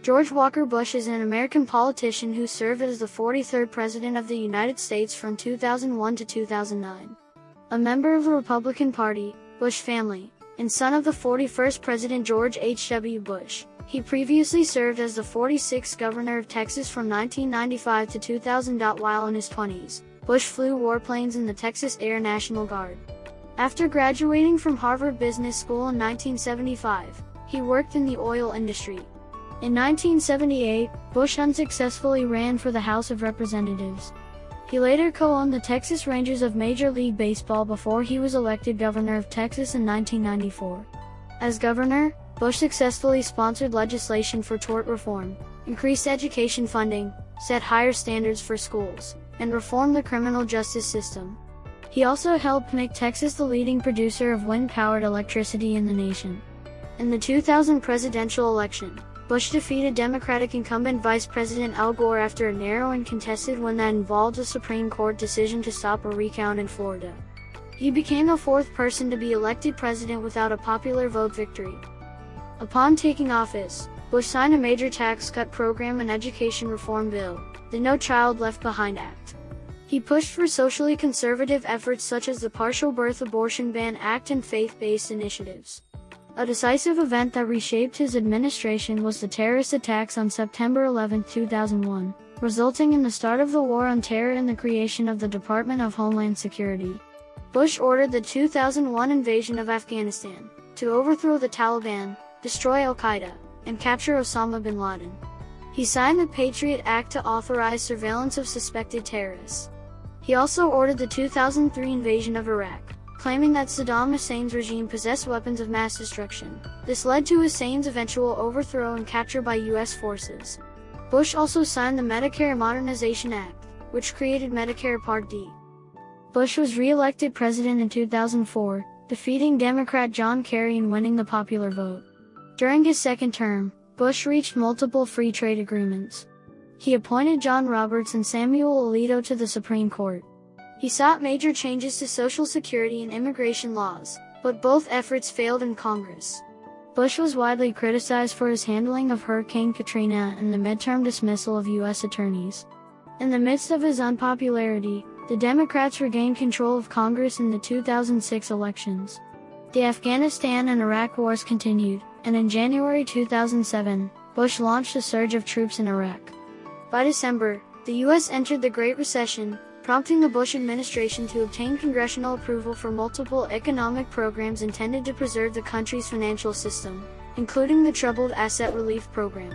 George Walker Bush is an American politician who served as the 43rd President of the United States from 2001 to 2009. A member of the Republican Party, Bush family, and son of the 41st President George H.W. Bush, he previously served as the 46th Governor of Texas from 1995 to 2000. While in his 20s, Bush flew warplanes in the Texas Air National Guard. After graduating from Harvard Business School in 1975, he worked in the oil industry. In 1978, Bush unsuccessfully ran for the House of Representatives. He later co-owned the Texas Rangers of Major League Baseball before he was elected governor of Texas in 1994. As governor, Bush successfully sponsored legislation for tort reform, increased education funding, set higher standards for schools, and reformed the criminal justice system. He also helped make Texas the leading producer of wind-powered electricity in the nation. In the 2000 presidential election, Bush defeated Democratic incumbent Vice President Al Gore after a narrow and contested one that involved a Supreme Court decision to stop a recount in Florida. He became the fourth person to be elected president without a popular vote victory. Upon taking office, Bush signed a major tax cut program and education reform bill, the No Child Left Behind Act. He pushed for socially conservative efforts such as the Partial Birth Abortion Ban Act and faith-based initiatives. A decisive event that reshaped his administration was the terrorist attacks on September 11, 2001, resulting in the start of the War on Terror and the creation of the Department of Homeland Security. Bush ordered the 2001 invasion of Afghanistan to overthrow the Taliban, destroy al-Qaeda, and capture Osama bin Laden. He signed the Patriot Act to authorize surveillance of suspected terrorists. He also ordered the 2003 invasion of Iraq, claiming that Saddam Hussein's regime possessed weapons of mass destruction. This led to Hussein's eventual overthrow and capture by U.S. forces. Bush also signed the Medicare Modernization Act, which created Medicare Part D. Bush was re-elected president in 2004, defeating Democrat John Kerry and winning the popular vote. During his second term, Bush reached multiple free trade agreements. He appointed John Roberts and Samuel Alito to the Supreme Court. He sought major changes to Social Security and immigration laws, but both efforts failed in Congress. Bush was widely criticized for his handling of Hurricane Katrina and the midterm dismissal of U.S. attorneys. In the midst of his unpopularity, the Democrats regained control of Congress in the 2006 elections. The Afghanistan and Iraq wars continued, and in January 2007, Bush launched a surge of troops in Iraq. By December, the U.S. entered the Great Recession, prompting the Bush administration to obtain congressional approval for multiple economic programs intended to preserve the country's financial system, including the Troubled Asset Relief Program.